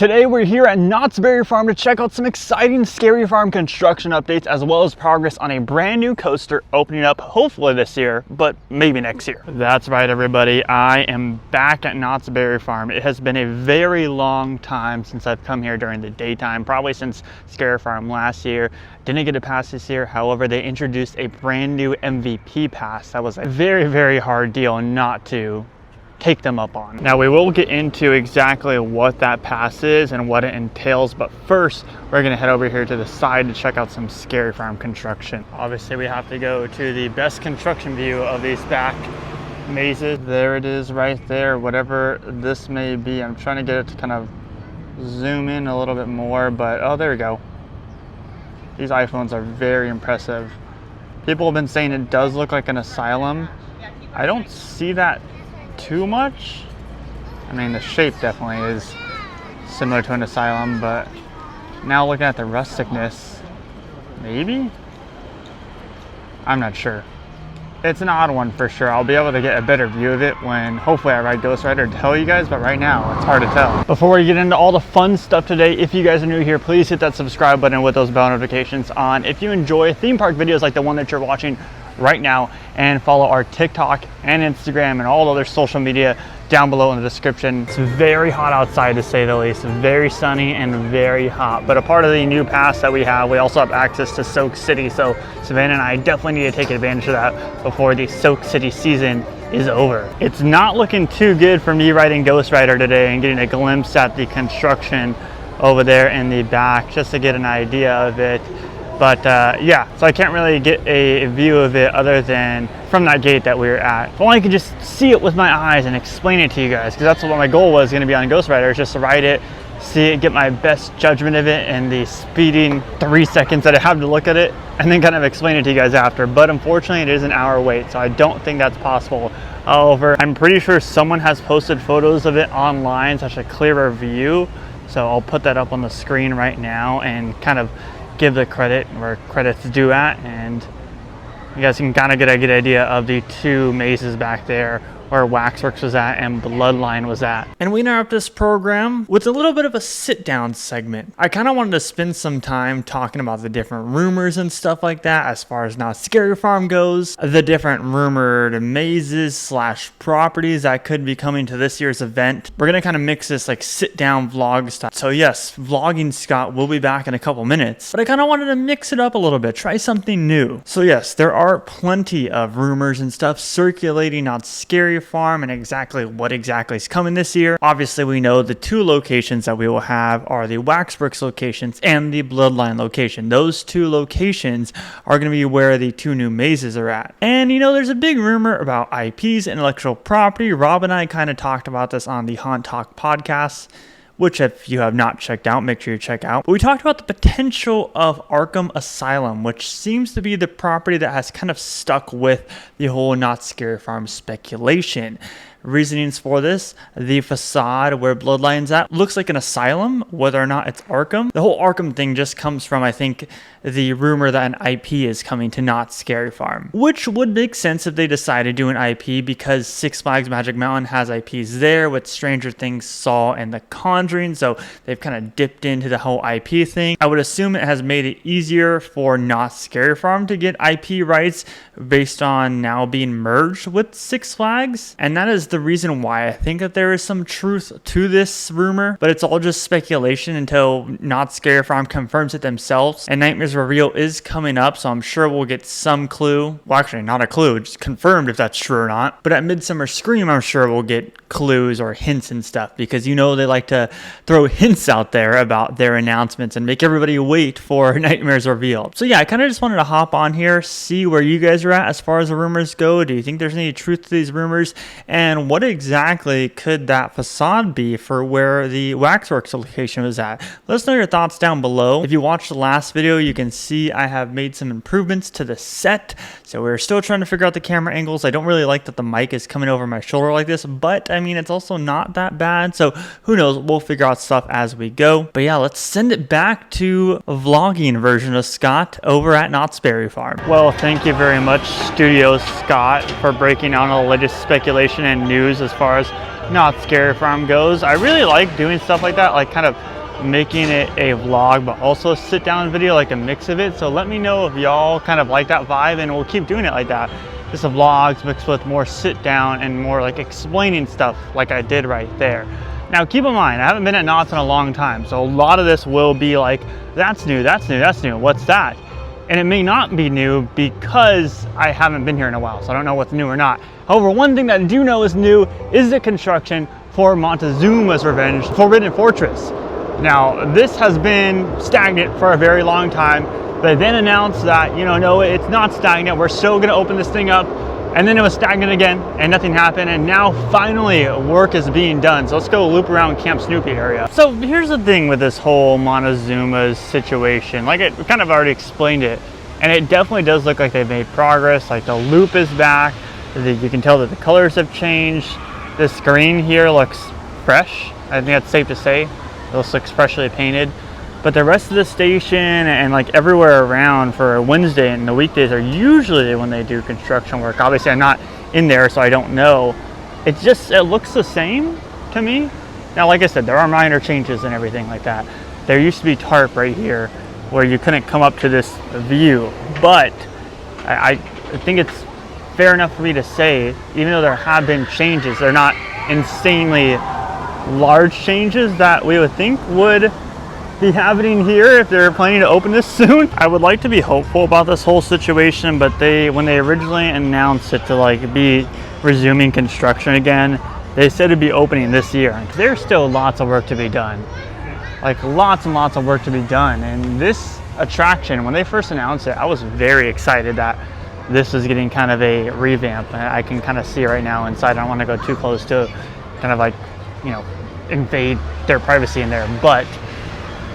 Today we're here at Knott's Berry Farm to check out some exciting Scary Farm construction updates as well as progress on a brand new coaster opening up hopefully this year, but maybe next year. That's right everybody, I am back at Knott's Berry Farm. It has been a very long time since I've come here during the daytime, probably since Scary Farm last year. Didn't get a pass this year, however they introduced a brand new MVP pass. That was a very hard deal not to take them up on. Now we will get into exactly what that pass is and what it entails, but first we're gonna head over here to the side to check out some Scary Farm construction. Obviously we have to go to the best construction view of these back mazes. There it is right there, whatever this may be. I'm trying to get it to kind of zoom in a little bit more, but oh, there we go. These iPhones are very impressive. People have been saying it does look like an asylum. I don't see that too much. I mean, the shape definitely is similar to an asylum, but now looking at the rusticness, maybe? I'm not sure. It's an odd one for sure. I'll be able to get a better view of it when hopefully I ride Ghost Rider to tell you guys, but right now it's hard to tell. Before we get into all the fun stuff today, if you guys are new here, please hit that subscribe button with those bell notifications on. If you enjoy theme park videos like the one that you're watching right now, and follow our TikTok and Instagram and all other social media down below in the description. It's very hot outside to say the least, very sunny and very hot. But a part of the new pass that we have, we also have access to Soak City. So Savannah and I definitely need to take advantage of that before the Soak City season is over. It's not looking too good for me riding Ghost Rider today and getting a glimpse at the construction over there in the back just to get an idea of it. But yeah, so I can't really get a view of it other than from that gate that we were at. If only I could just see it with my eyes and explain it to you guys, because that's what my goal was going to be on Ghost Rider, is just to ride it, see it, get my best judgment of it in the speeding 3 seconds that I have to look at it, and then kind of explain it to you guys after. But unfortunately, it is an hour wait, so I don't think that's possible. However, I'm pretty sure someone has posted photos of it online, such a clearer view. So I'll put that up on the screen right now and kind of give the credit where credit's due at, and you guys can kind of get a good idea of the two mazes back there where Waxworks was at and Bloodline was at. And we interrupt this program with a little bit of a sit-down segment. I kind of wanted to spend some time talking about the different rumors and stuff like that as far as Knott's Scary Farm goes, the different rumored mazes slash properties that could be coming to this year's event. We're gonna kind of mix this like sit-down vlog style. So yes, vlogging Scott will be back in a couple minutes, but I kind of wanted to mix it up a little bit, try something new. So yes, there are plenty of rumors and stuff circulating on Scary Farm and exactly what exactly is coming this year. Obviously we know the two locations that we will have are the Waxworks locations and the Bloodline location. Those two locations are going to be where the two new mazes are at. And you know, there's a big rumor about IPs, intellectual property. Rob and I kind of talked about this on the Haunt Talk podcast, which if you have not checked out, make sure you check out. But we talked about the potential of Arkham Asylum, which seems to be the property that has kind of stuck with the whole Knott's Scary Farm speculation. Reasonings for this: the facade where Bloodline's at looks like an asylum, whether or not it's Arkham. The whole Arkham thing just comes from, I think, the rumor that an IP is coming to Knott's Scary Farm, which would make sense if they decide to do an IP, because Six Flags Magic Mountain has IPs there with Stranger Things, Saw, and The Conjuring, so they've kind of dipped into the whole IP thing. I would assume it has made it easier for Knott's Scary Farm to get IP rights based on now being merged with Six Flags, and that is the reason why I think that there is some truth to this rumor, but it's all just speculation until Knott's Scary Farm confirms it themselves. And Nightmare's reveal is coming up, so I'm sure we'll get some clue. Well, actually, not a clue, just confirmed if that's true or not. But at Midsummer Scream, I'm sure we'll get clues or hints and stuff, because you know they like to throw hints out there about their announcements and make everybody wait for Nightmare's reveal. So yeah, I kind of just wanted to hop on here, see where you guys are at as far as the rumors go. Do you think there's any truth to these rumors? And what exactly could that facade be for where the Waxworks location was at? Let us know your thoughts down below. If you watched the last video, you can see I have made some improvements to the set. So we're still trying to figure out the camera angles. I don't really like that the mic is coming over my shoulder like this, but I mean, it's also not that bad. So who knows? We'll figure out stuff as we go. But yeah, let's send it back to a vlogging version of Scott over at Knott's Berry Farm. Well, thank you very much, Studio Scott, for breaking down all the latest speculation and news as far as Knott Scary Farm goes. I really like doing stuff like that, like kind of making it a vlog, but also a sit down video, like a mix of it. So let me know if y'all kind of like that vibe, and we'll keep doing it like that. Just a vlogs mixed with more sit down and more like explaining stuff like I did right there. Now keep in mind, I haven't been at Knott's in a long time, so a lot of this will be like, that's new, that's new, that's new, what's that? And it may not be new because I haven't been here in a while, so I don't know what's new or not. However, one thing that I do know is new is the construction for Montezuma's Revenge Forbidden Fortress. Now, this has been stagnant for a very long time. They then announced that, you know, no, it's not stagnant. We're still gonna open this thing up. And then it was stagnant again and nothing happened. And now finally work is being done. So let's go loop around Camp Snoopy area. So here's the thing with this whole Montezuma's situation. Like I kind of already explained it. And it definitely does look like they've made progress. Like the loop is back. You can tell that the colors have changed. This screen here looks fresh. I think that's safe to say. This looks freshly painted, but the rest of the station and like everywhere around for Wednesday and the weekdays are usually when they do construction work. Obviously I'm not in there, so I don't know. It looks the same to me. Now, like I said, there are minor changes and everything like that. There used to be tarp right here where you couldn't come up to this view, but I think it's fair enough for me to say, even though there have been changes, they're not insanely large changes that we would think would be happening here if they're planning to open this soon. I would like to be hopeful about this whole situation, but when they originally announced it to like be resuming construction again, they said it'd be opening this year. There's still lots of work to be done, like lots and lots of work to be done. And this attraction, when they first announced it, I was very excited that this is getting kind of a revamp. I can kind of see right now inside. I don't want to go too close to kind of like, you know, invade their privacy in there, but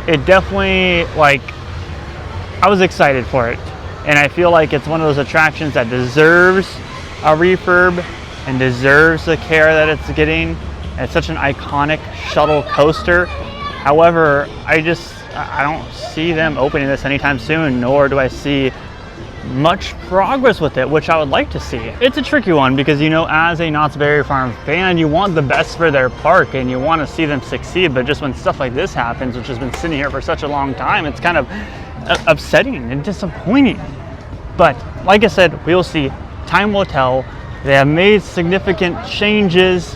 it definitely, like, I was excited for it, and I feel like it's one of those attractions that deserves a refurb and deserves the care that it's getting. It's such an iconic shuttle coaster. However, I don't see them opening this anytime soon, nor do I see much progress with it, which I would like to see. It's a tricky one because, you know, as a Knott's Berry Farm fan, you want the best for their park and you want to see them succeed, but just when stuff like this happens, which has been sitting here for such a long time, it's kind of upsetting and disappointing. But like I said, we'll see. Time will tell. They have made significant changes,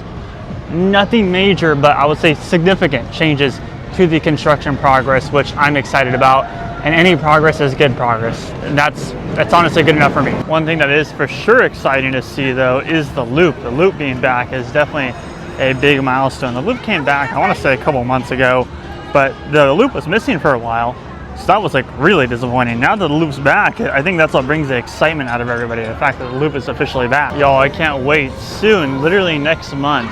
nothing major, but I would say significant changes to the construction progress, which I'm excited about. And any progress is good progress. And that's honestly good enough for me. One thing that is for sure exciting to see though is the loop. The loop being back is definitely a big milestone. The loop came back, I want to say a couple months ago, but the loop was missing for a while. So that was like really disappointing. Now that the loop's back, I think that's what brings the excitement out of everybody. The fact that the loop is officially back. Y'all, I can't wait. Soon, literally next month,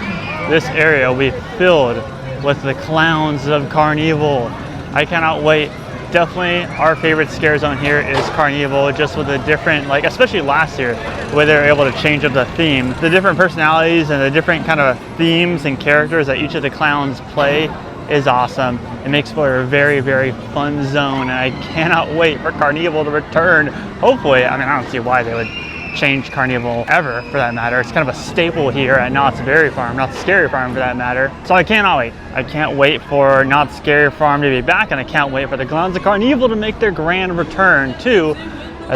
this area will be filled with the clowns of Carnival. I cannot wait. Definitely our favorite scare zone here is Carnival, just with the different, like especially last year where they were able to change up the theme. The different personalities and the different kind of themes and characters that each of the clowns play is awesome. It makes for a very, very fun zone, and I cannot wait for Carnival to return. Hopefully, I mean, I don't see why they would change Carnival ever, for that matter. It's kind of a staple here at Knott's Berry Farm, Knott's Scary Farm for that matter. So I cannot wait. I can't wait for Knott's Scary Farm to be back, and I can't wait for the Clowns of Carnival to make their grand return to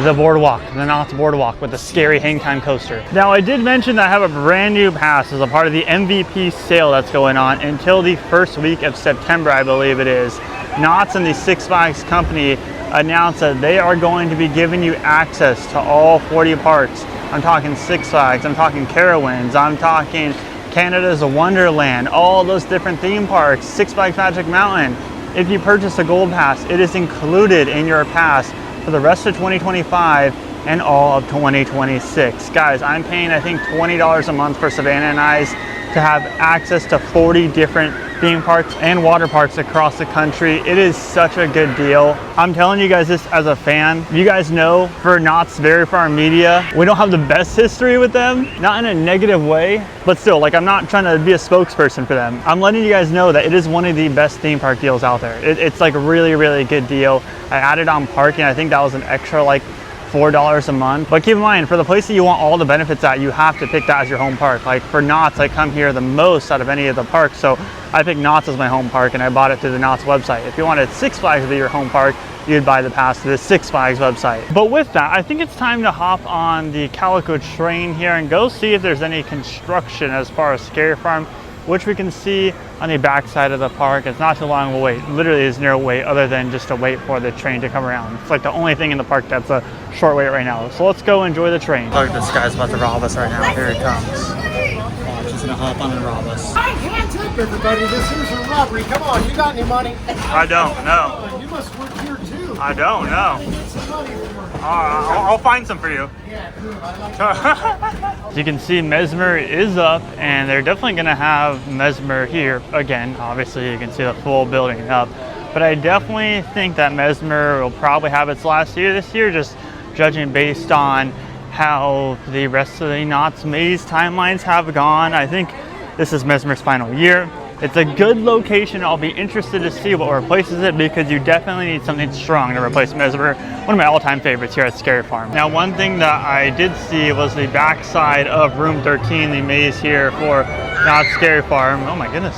the boardwalk, the Knott's boardwalk with the scary hang time coaster. Now, I did mention that I have a brand new pass as a part of the MVP sale that's going on until the first week of September, I believe it is. Knott's and the Six Flags company announced that they are going to be giving you access to all 40 parks. I'm talking Six Flags, I'm talking Carowinds, I'm talking Canada's Wonderland, all those different theme parks, Six Flags Magic Mountain. If you purchase a gold pass, it is included in your pass for the rest of 2025 and all of 2026. Guys, I'm paying I think $20 a month for Savannah and I's to have access to 40 different theme parks and water parks across the country. It is such a good deal. I'm telling you guys this as a fan. You guys know for Knott's Berry Farm Media, we don't have the best history with them, not in a negative way, but still, like, I'm not trying to be a spokesperson for them. I'm letting you guys know that it is one of the best theme park deals out there. It's like a really, really good deal. I added on parking. I think that was an extra like $4 a month. But keep in mind, for the place that you want all the benefits at, you have to pick that as your home park. Like for Knott's, I come here the most out of any of the parks, so I picked Knott's as my home park, and I bought it through the Knott's website. If you wanted Six Flags to be your home park, you'd buy the pass to the Six Flags website. But with that, I think it's time to hop on the Calico train here and go see if there's any construction as far as Scary Farm, which we can see on the back side of the park. It's not too long of a wait. Literally there's no wait other than just to wait for the train to come around. It's like the only thing in the park that's a short wait right now. So let's go enjoy the train. Look, this guy's about to rob us right now. Here he comes. Oh, she's gonna hop on and rob us. Hands up, everybody. This here's a robbery. Come on, you got any money? I don't, no. You must work here too. I don't, no. Get some money for me. I'll find some for you. Yeah, good. I like As you can see, Mesmer is up, and they're definitely going to have Mesmer here again. Obviously, you can see the full building up, but I definitely think that Mesmer will probably have its last year this year, just judging based on how the rest of the Knott's Maze timelines have gone. I think this is Mesmer's final year. It's a good location. I'll be interested to see what replaces it, because you definitely need something strong to replace Mesmer, one of my all-time favorites here at Scary Farm. Now, one thing that I did see was the backside of room 13, the maze here for Knott's Scary Farm. Oh my goodness,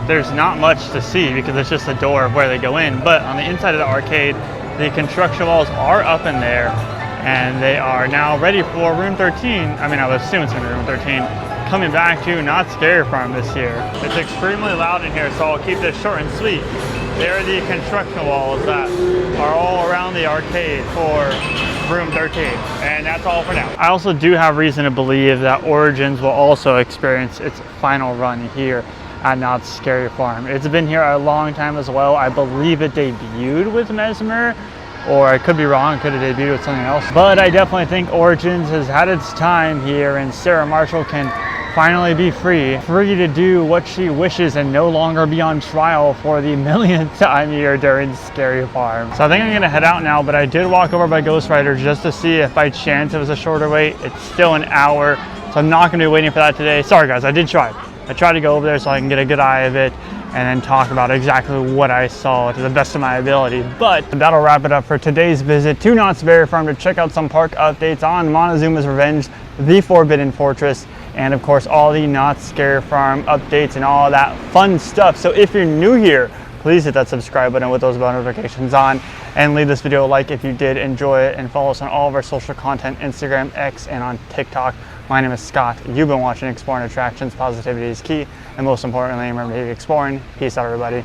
there's not much to see because it's just a door of where they go in. But on the inside of the arcade, the construction walls are up in there, and they are now ready for room 13. I mean, I would assume it's gonna be room 13. Coming back to Knott's Scary Farm this year. It's extremely loud in here, so I'll keep this short and sweet. There are the construction walls that are all around the arcade for room 13, and that's all for now. I also do have reason to believe that Origins will also experience its final run here at Knott's Scary Farm. It's been here a long time as well. I believe it debuted with Mesmer, or I could be wrong, could have debuted with something else. But I definitely think Origins has had its time here, and Sarah Marshall can finally be free to do what she wishes and no longer be on trial for the millionth time here during Scary Farm. So I think I'm gonna head out now, but I did walk over by Ghost Rider just to see if by chance it was a shorter wait. It's still an hour, so I'm not gonna be waiting for that today. Sorry guys, I did try. I tried to go over there so I can get a good eye of it and then talk about exactly what I saw to the best of my ability. But that'll wrap it up for today's visit to Knott's Berry Farm to check out some park updates on Montezuma's Revenge, the Forbidden Fortress, and of course all the Knott's Scary Farm updates and all that fun stuff. So if you're new here, please hit that subscribe button with those bell notifications on, and leave this video a like if you did enjoy it, and follow us on all of our social content, Instagram, X, and on TikTok. My name is Scott. You've been watching Exploring Attractions. Positivity is key, and most importantly, remember to keep exploring. Peace out, everybody.